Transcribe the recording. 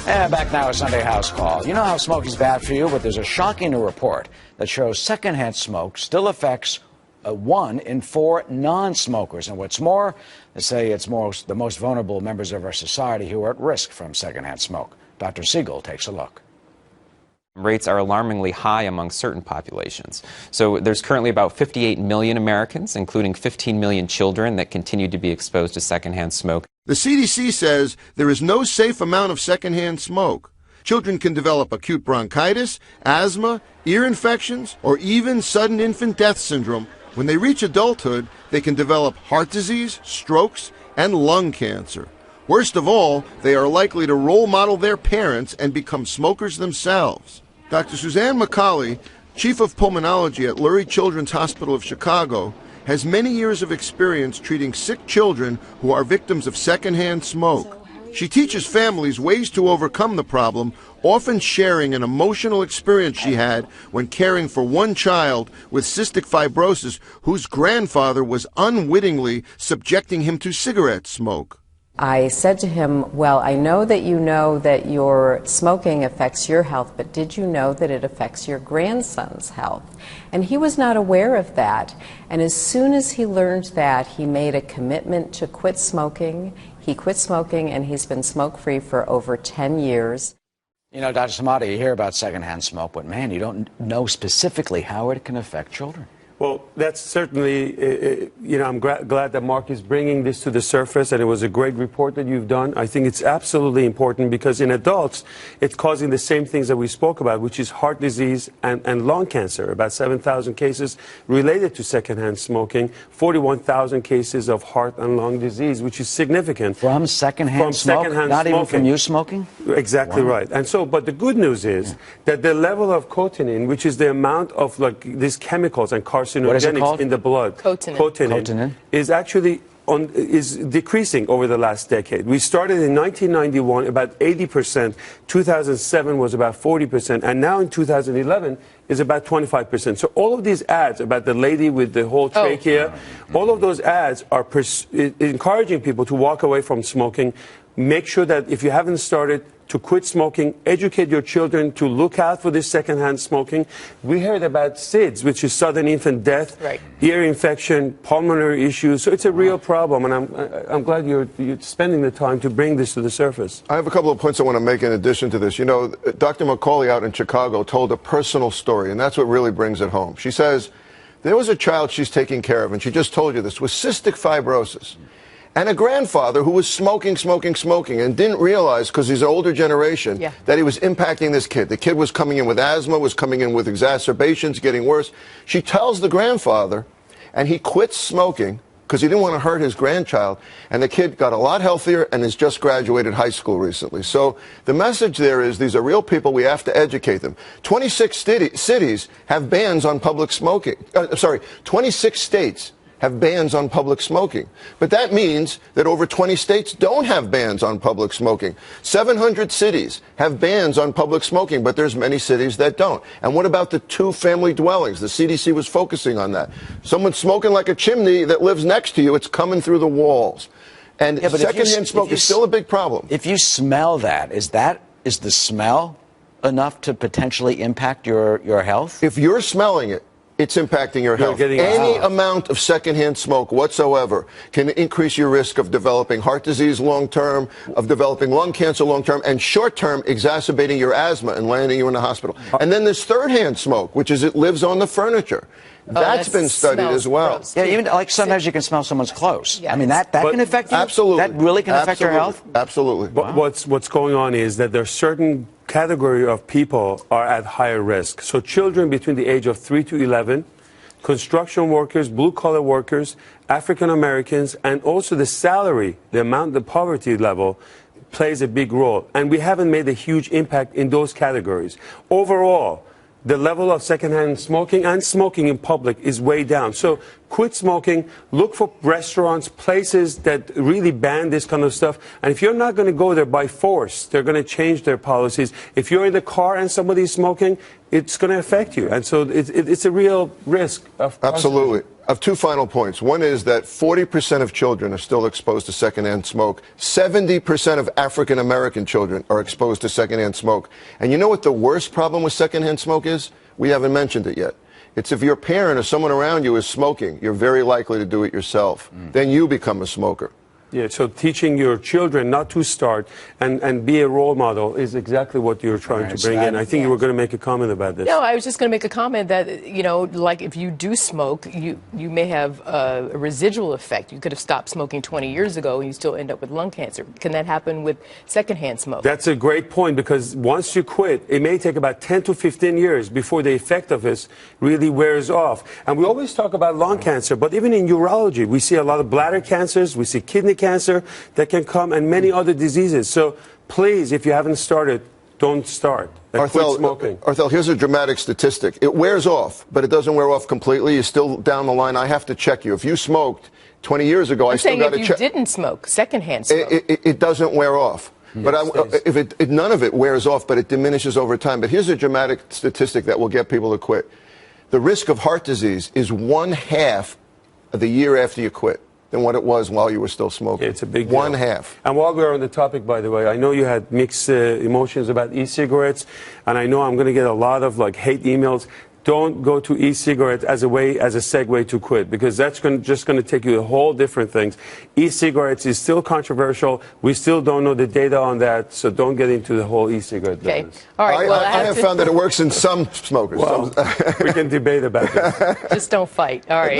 And back now, a Sunday House Call. You know how smoking's bad for you, but there's a shocking new report that shows secondhand smoke still affects 1 in 4 non-smokers. And what's more, they say it's the most vulnerable members of our society who are at risk from secondhand smoke. Dr. Siegel takes a look. Rates are alarmingly high among certain populations. So there's currently about 58 million Americans, including 15 million children, that continue to be exposed to secondhand smoke. The CDC says there is no safe amount of secondhand smoke. Children can develop acute bronchitis, asthma, ear infections, or even sudden infant death syndrome. When they reach adulthood, they can develop heart disease, strokes, and lung cancer. Worst of all, they are likely to role model their parents and become smokers themselves. Dr. Suzanne McCauley, Chief of Pulmonology at Lurie Children's Hospital of Chicago, has many years of experience treating sick children who are victims of secondhand smoke. She teaches families ways to overcome the problem, often sharing an emotional experience she had when caring for one child with cystic fibrosis whose grandfather was unwittingly subjecting him to cigarette smoke. I said to him, well, I know that your smoking affects your health, but did you know that it affects your grandson's health? And he was not aware of that. And as soon as he learned that, he made a commitment to quit smoking. He quit smoking, and he's been smoke-free for over 10 years. You know, Dr. Samadi, you hear about secondhand smoke, but man, you don't know specifically how it can affect children. Well, that's certainly, I'm glad that Mark is bringing this to the surface, and it was a great report that you've done. I think it's absolutely important because in adults, it's causing the same things that we spoke about, which is heart disease and lung cancer. About 7,000 cases related to secondhand smoking, 41,000 cases of heart and lung disease, which is significant. From secondhand smoke? Not even from you smoking? Exactly right. And so, but the good news is that the level of cotinine, which is the amount of these chemicals and carcinogenics in the blood, cotinine, is actually is decreasing over the last decade. We started in 1991 about 80%, 2007 was about 40%, and now in 2011 is about 25%. So all of these ads about the lady with the whole trachea, all of those ads are encouraging people to walk away from smoking. Make sure that if you haven't started, to quit smoking, educate your children to look out for this secondhand smoking. We heard about SIDS, which is sudden infant death, ear infection, pulmonary issues. So it's a real problem, and I'm glad you're spending the time to bring this to the surface. I have a couple of points I want to make in addition to this. You know, Dr. McCauley out in Chicago told a personal story, and that's what really brings it home. She says there was a child she's taking care of, and she just told you this, with cystic fibrosis. And a grandfather who was smoking, and didn't realize, because he's an older generation, that he was impacting this kid. The kid was coming in with asthma, was coming in with exacerbations, getting worse. She tells the grandfather, and he quits smoking because he didn't want to hurt his grandchild. And the kid got a lot healthier and has just graduated high school recently. So the message there is these are real people. We have to educate them. 26 cities have bans on public smoking. 26 states have bans on public smoking. But that means that over 20 states don't have bans on public smoking. 700 cities have bans on public smoking, but there's many cities that don't. And what about the 2-family dwellings? The CDC was focusing on that. Someone smoking like a chimney that lives next to you, it's coming through the walls. And secondhand smoke is still a big problem. If you smell that, is the smell enough to potentially impact your health? If you're smelling it, it's impacting your health. Any amount of secondhand smoke whatsoever can increase your risk of developing heart disease long-term, of developing lung cancer long-term, and short-term exacerbating your asthma and landing you in the hospital. And then there's third-hand smoke, which is it lives on the furniture. That's been studied as well. Yeah, even like sometimes you can smell someone's clothes. I mean, that can affect you? Absolutely. That really can affect your health? Absolutely. But what's going on is that there are certain category of people are at higher risk. So children between the age of 3 to 11, construction workers, blue-collar workers, African Americans, and also the salary, the poverty level plays a big role. And we haven't made a huge impact in those categories. Overall, the level of secondhand smoking and smoking in public is way down. So quit smoking, look for restaurants, places that really ban this kind of stuff. And if you're not going to go there by force, they're going to change their policies. If you're in the car and somebody's smoking, it's going to affect you. And so it's a real risk. Absolutely. I have two final points. One is that 40% of children are still exposed to secondhand smoke. 70% of African American children are exposed to secondhand smoke. And you know what the worst problem with secondhand smoke is? We haven't mentioned it yet. It's if your parent or someone around you is smoking, you're very likely to do it yourself. Then you become a smoker. Yeah, so teaching your children not to start and be a role model is exactly what you're trying to bring in. I think you were going to make a comment about this. No, I was just going to make a comment that, you know, like if you do smoke, you may have a residual effect. You could have stopped smoking 20 years ago and you still end up with lung cancer. Can that happen with secondhand smoke? That's a great point, because once you quit, it may take about 10 to 15 years before the effect of this really wears off. And we always talk about lung cancer, but even in urology, we see a lot of bladder cancers, we see kidney cancer that can come, and many other diseases. So please, if you haven't started, don't start. Quit smoking. Arthel, here's a dramatic statistic. It wears off, but it doesn't wear off completely. You're still down the line. I have to check you. If you smoked 20 years ago, I still got to check. If you didn't smoke, secondhand smoke. It doesn't wear off. But if none of it wears off, but it diminishes over time. But here's a dramatic statistic that will get people to quit. The risk of heart disease is 1/2 of the year after you quit than what it was while you were still smoking. Yeah, it's a big deal. 1/2. And while we're on the topic, by the way, I know you had mixed emotions about e-cigarettes, and I know I'm going to get a lot of hate emails. Don't go to e-cigarettes as a segue to quit, because that's just going to take you to whole different things. E-cigarettes is still controversial. We still don't know the data on that, so don't get into the whole e-cigarette business. All right. Well, I have found that it works in some smokers. Well, we can debate about that. Just don't fight. All right.